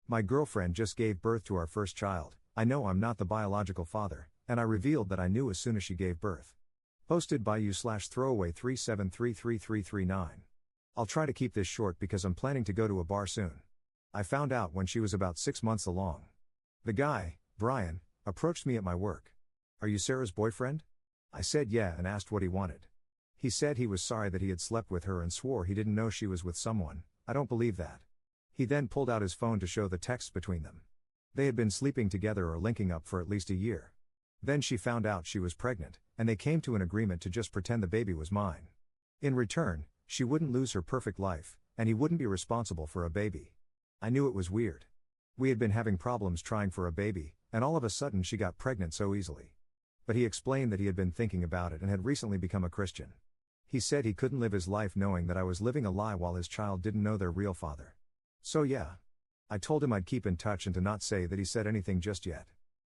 My girlfriend just gave birth to our first child. I know I'm not the biological father, and I revealed that I knew as soon as she gave birth. Posted by you/throwaway37333339. I'll try to keep this short because I'm planning to go to a bar soon. I found out when she was about 6 months along. The guy, Brian, approached me at my work. "Are you Sarah's boyfriend?" I said yeah and asked what he wanted. He said he was sorry that he had slept with her and swore he didn't know she was with someone. I don't believe that. He then pulled out his phone to show the texts between them. They had been sleeping together or linking up for at least a year. Then she found out she was pregnant, and they came to an agreement to just pretend the baby was mine. In return, she wouldn't lose her perfect life, and he wouldn't be responsible for a baby. I knew it was weird. We had been having problems trying for a baby, and all of a sudden she got pregnant so easily. But he explained that he had been thinking about it and had recently become a Christian. He said he couldn't live his life knowing that I was living a lie while his child didn't know their real father. So yeah. I told him I'd keep in touch and to not say that he said anything just yet.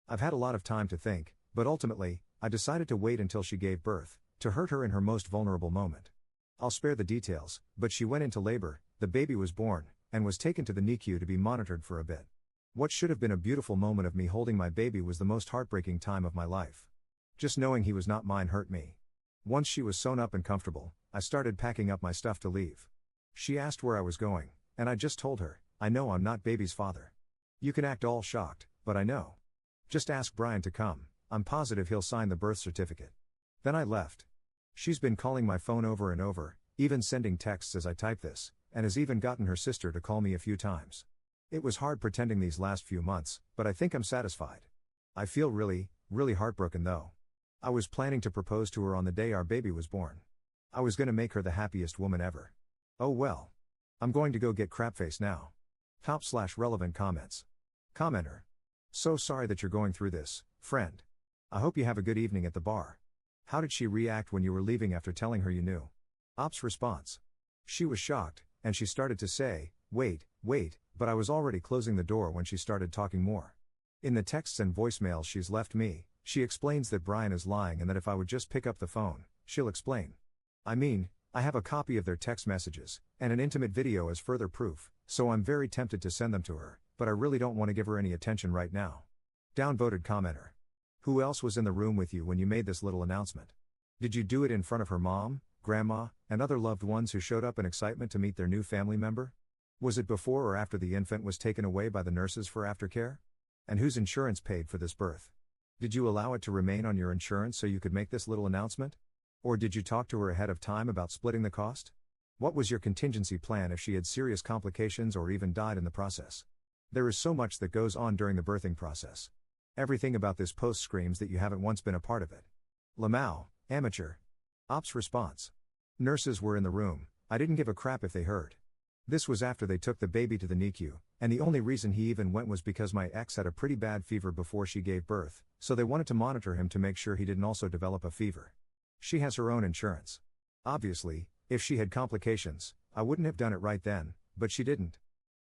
I've had a lot of time to think, but ultimately, I decided to wait until she gave birth, to hurt her in her most vulnerable moment. I'll spare the details, but she went into labor, the baby was born, and was taken to the NICU to be monitored for a bit. What should have been a beautiful moment of me holding my baby was the most heartbreaking time of my life. Just knowing he was not mine hurt me. Once she was sewn up and comfortable, I started packing up my stuff to leave. She asked where I was going, and I just told her, "I know I'm not baby's father." You can act all shocked, but I know. Just ask Brian to come, I'm positive he'll sign the birth certificate. Then I left. She's been calling my phone over and over, even sending texts as I type this, and has even gotten her sister to call me a few times. It was hard pretending these last few months, but I think I'm satisfied. I feel really heartbroken though. I was planning to propose to her on the day our baby was born. I was gonna make her the happiest woman ever. Oh well. I'm going to go get crapface now. Top/relevant comments. Commenter. So sorry that you're going through this, friend. I hope you have a good evening at the bar. How did she react when you were leaving after telling her you knew? Ops response. She was shocked, and she started to say, wait, but I was already closing the door when she started talking more. In the texts and voicemails she's left me, she explains that Brian is lying and that if I would just pick up the phone, she'll explain. I mean, I have a copy of their text messages, and an intimate video as further proof, so I'm very tempted to send them to her, but I really don't want to give her any attention right now. Downvoted commenter. Who else was in the room with you when you made this little announcement? Did you do it in front of her mom, grandma, and other loved ones who showed up in excitement to meet their new family member? Was it before or after the infant was taken away by the nurses for aftercare? And whose insurance paid for this birth? Did you allow it to remain on your insurance so you could make this little announcement? Or did you talk to her ahead of time about splitting the cost? What was your contingency plan if she had serious complications or even died in the process? There is so much that goes on during the birthing process. Everything about this post screams that you haven't once been a part of it. Lamau, amateur. Ops response. Nurses were in the room, I didn't give a crap if they heard. This was after they took the baby to the NICU, and the only reason he even went was because my ex had a pretty bad fever before she gave birth, so they wanted to monitor him to make sure he didn't also develop a fever. She has her own insurance. Obviously, if she had complications, I wouldn't have done it right then, but she didn't.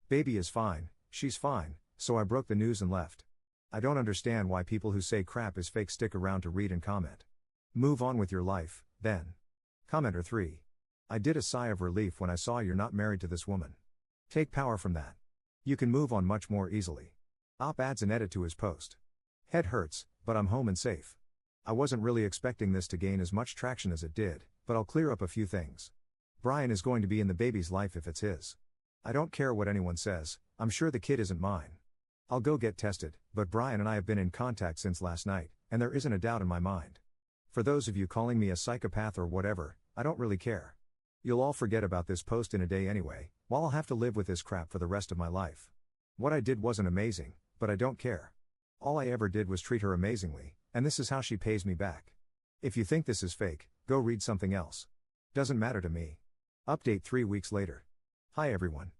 Baby is fine, she's fine, so I broke the news and left. I don't understand why people who say crap is fake stick around to read and comment. Move on with your life, then. Commenter 3. I did a sigh of relief when I saw you're not married to this woman. Take power from that. You can move on much more easily. Op adds an edit to his post. Head hurts, but I'm home and safe. I wasn't really expecting this to gain as much traction as it did, but I'll clear up a few things. Brian is going to be in the baby's life if it's his. I don't care what anyone says, I'm sure the kid isn't mine. I'll go get tested, but Brian and I have been in contact since last night, and there isn't a doubt in my mind. For those of you calling me a psychopath or whatever, I don't really care. You'll all forget about this post in a day anyway, while I'll have to live with this crap for the rest of my life. What I did wasn't amazing, but I don't care. All I ever did was treat her amazingly, and this is how she pays me back. If you think this is fake, go read something else. Doesn't matter to me. Update 3 weeks later. Hi everyone.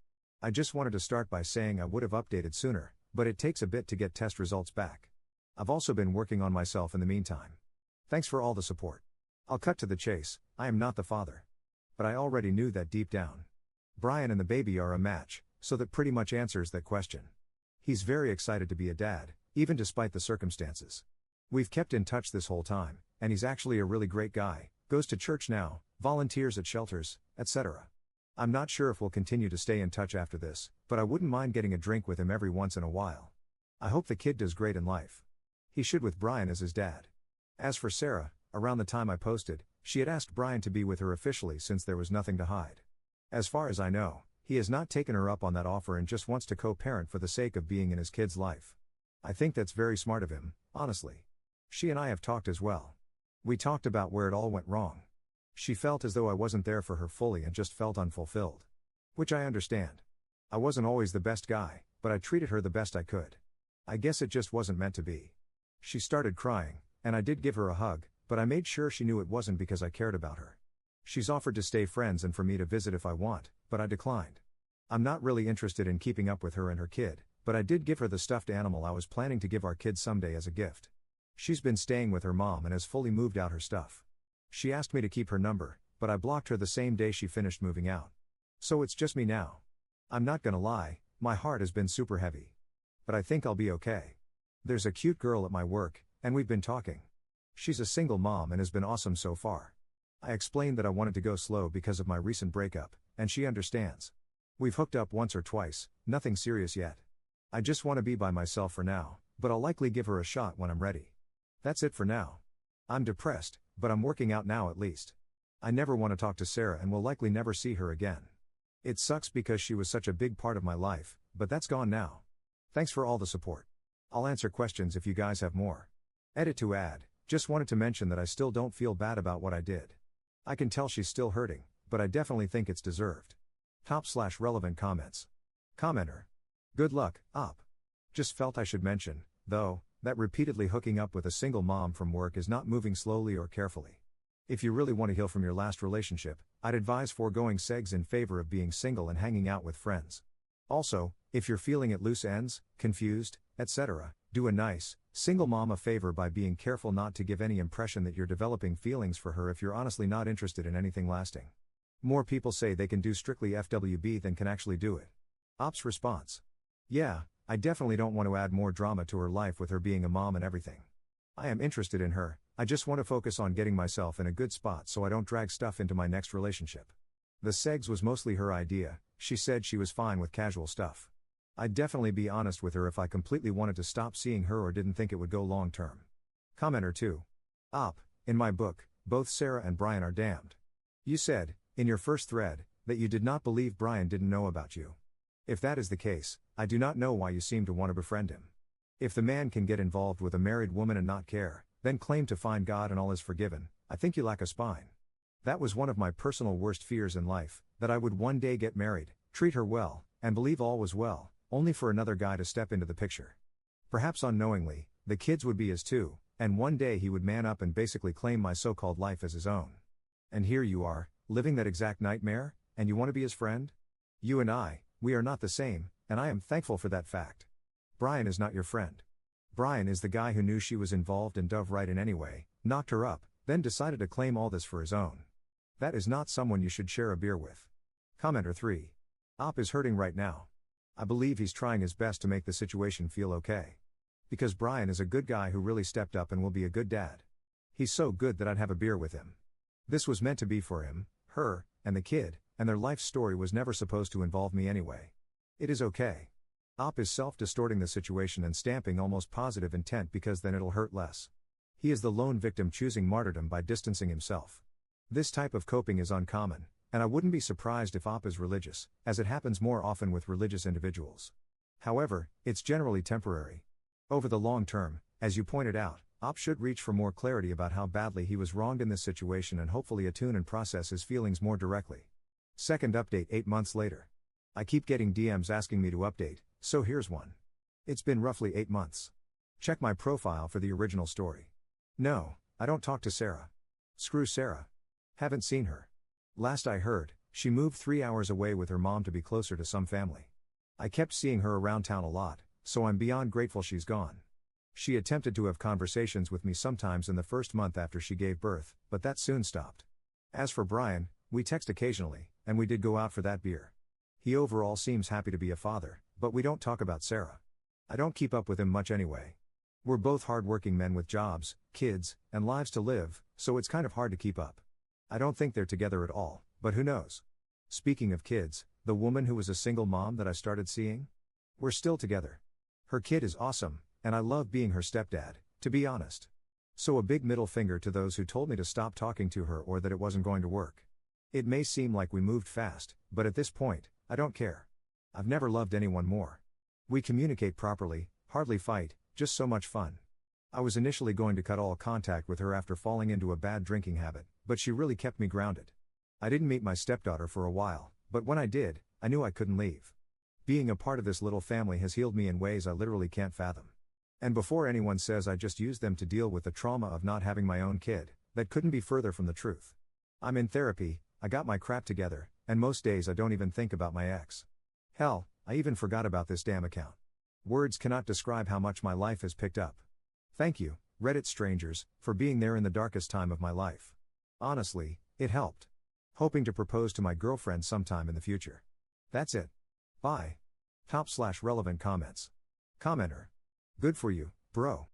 I just wanted to start by saying I would have updated sooner, but it takes a bit to get test results back. I've also been working on myself in the meantime. Thanks for all the support. I'll cut to the chase, I am not the father. But I already knew that deep down. Brian and the baby are a match, so that pretty much answers that question. He's very excited to be a dad, even despite the circumstances. We've kept in touch this whole time, and he's actually a really great guy, goes to church now, volunteers at shelters, etc. I'm not sure if we'll continue to stay in touch after this, but I wouldn't mind getting a drink with him every once in a while. I hope the kid does great in life. He should with Brian as his dad. As for Sarah, around the time I posted, she had asked Brian to be with her officially since there was nothing to hide. As far as I know, he has not taken her up on that offer and just wants to co-parent for the sake of being in his kid's life. I think that's very smart of him, honestly. She and I have talked as well. We talked about where it all went wrong. She felt as though I wasn't there for her fully and just felt unfulfilled. Which I understand. I wasn't always the best guy, but I treated her the best I could. I guess it just wasn't meant to be. She started crying, and I did give her a hug, but I made sure she knew it wasn't because I cared about her. She's offered to stay friends and for me to visit if I want, but I declined. I'm not really interested in keeping up with her and her kid, but I did give her the stuffed animal I was planning to give our kid someday as a gift. She's been staying with her mom and has fully moved out her stuff. She asked me to keep her number, but I blocked her the same day she finished moving out. So it's just me now. I'm not gonna lie, my heart has been super heavy. But I think I'll be okay. There's a cute girl at my work, and we've been talking. She's a single mom and has been awesome so far. I explained that I wanted to go slow because of my recent breakup, and she understands. We've hooked up once or twice, nothing serious yet. I just want to be by myself for now, but I'll likely give her a shot when I'm ready. That's it for now. I'm depressed, but I'm working out now at least. I never want to talk to Sarah and will likely never see her again. It sucks because she was such a big part of my life, but that's gone now. Thanks for all the support. I'll answer questions if you guys have more. Edit to add, just wanted to mention that I still don't feel bad about what I did. I can tell she's still hurting, but I definitely think it's deserved. Top/relevant comments. Commenter. Good luck, Op. Just felt I should mention, though, that repeatedly hooking up with a single mom from work is not moving slowly or carefully. If you really want to heal from your last relationship, I'd advise foregoing sex in favor of being single and hanging out with friends. Also, if you're feeling at loose ends, confused, etc., do a nice, single mom a favor by being careful not to give any impression that you're developing feelings for her if you're honestly not interested in anything lasting. More people say they can do strictly FWB than can actually do it. Op's response. Yeah, I definitely don't want to add more drama to her life with her being a mom and everything. I am interested in her, I just want to focus on getting myself in a good spot so I don't drag stuff into my next relationship. The segs was mostly her idea, she said she was fine with casual stuff. I'd definitely be honest with her if I completely wanted to stop seeing her or didn't think it would go long term. Commenter 2. Op, in my book, both Sarah and Brian are damned. You said, in your first thread, that you did not believe Brian didn't know about you. If that is the case, I do not know why you seem to want to befriend him. If the man can get involved with a married woman and not care, then claim to find God and all is forgiven, I think you lack a spine. That was one of my personal worst fears in life, that I would one day get married, treat her well, and believe all was well, only for another guy to step into the picture. Perhaps unknowingly, the kids would be his too, and one day he would man up and basically claim my so-called life as his own. And here you are, living that exact nightmare, and you want to be his friend? You and I, we are not the same, and I am thankful for that fact. Brian is not your friend. Brian is the guy who knew she was involved and dove right in anyway, knocked her up, then decided to claim all this for his own. That is not someone you should share a beer with. Commenter 3. Op is hurting right now. I believe he's trying his best to make the situation feel okay. Because Brian is a good guy who really stepped up and will be a good dad. He's so good that I'd have a beer with him. This was meant to be for him, her, and the kid, and their life story was never supposed to involve me anyway. It is okay. Op is self-distorting the situation and stamping almost positive intent because then it'll hurt less. He is the lone victim choosing martyrdom by distancing himself. This type of coping is uncommon, and I wouldn't be surprised if Op is religious, as it happens more often with religious individuals. However, it's generally temporary. Over the long term, as you pointed out, Op should reach for more clarity about how badly he was wronged in this situation and hopefully attune and process his feelings more directly. Second update 8 months later. I keep getting DMs asking me to update, so here's one. It's been roughly 8 months. Check my profile for the original story. No, I don't talk to Sarah. Screw Sarah. Haven't seen her. Last I heard, she moved 3 hours away with her mom to be closer to some family. I kept seeing her around town a lot, so I'm beyond grateful she's gone. She attempted to have conversations with me sometimes in the first month after she gave birth, but that soon stopped. As for Brian, we text occasionally, and we did go out for that beer. He overall seems happy to be a father, but we don't talk about Sarah. I don't keep up with him much anyway. We're both hard-working men with jobs, kids, and lives to live, so it's kind of hard to keep up. I don't think they're together at all, but who knows? Speaking of kids, the woman who was a single mom that I started seeing? We're still together. Her kid is awesome, and I love being her stepdad, to be honest. So a big middle finger to those who told me to stop talking to her or that it wasn't going to work. It may seem like we moved fast, but at this point, I don't care. I've never loved anyone more. We communicate properly, hardly fight, just so much fun. I was initially going to cut all contact with her after falling into a bad drinking habit, but she really kept me grounded. I didn't meet my stepdaughter for a while, but when I did, I knew I couldn't leave. Being a part of this little family has healed me in ways I literally can't fathom. And before anyone says I just used them to deal with the trauma of not having my own kid, that couldn't be further from the truth. I'm in therapy, I got my crap together, and most days I don't even think about my ex. Hell, I even forgot about this damn account. Words cannot describe how much my life has picked up. Thank you, Reddit strangers, for being there in the darkest time of my life. Honestly, it helped. Hoping to propose to my girlfriend sometime in the future. That's it. Bye. /relevant comments. Commenter. Good for you, bro.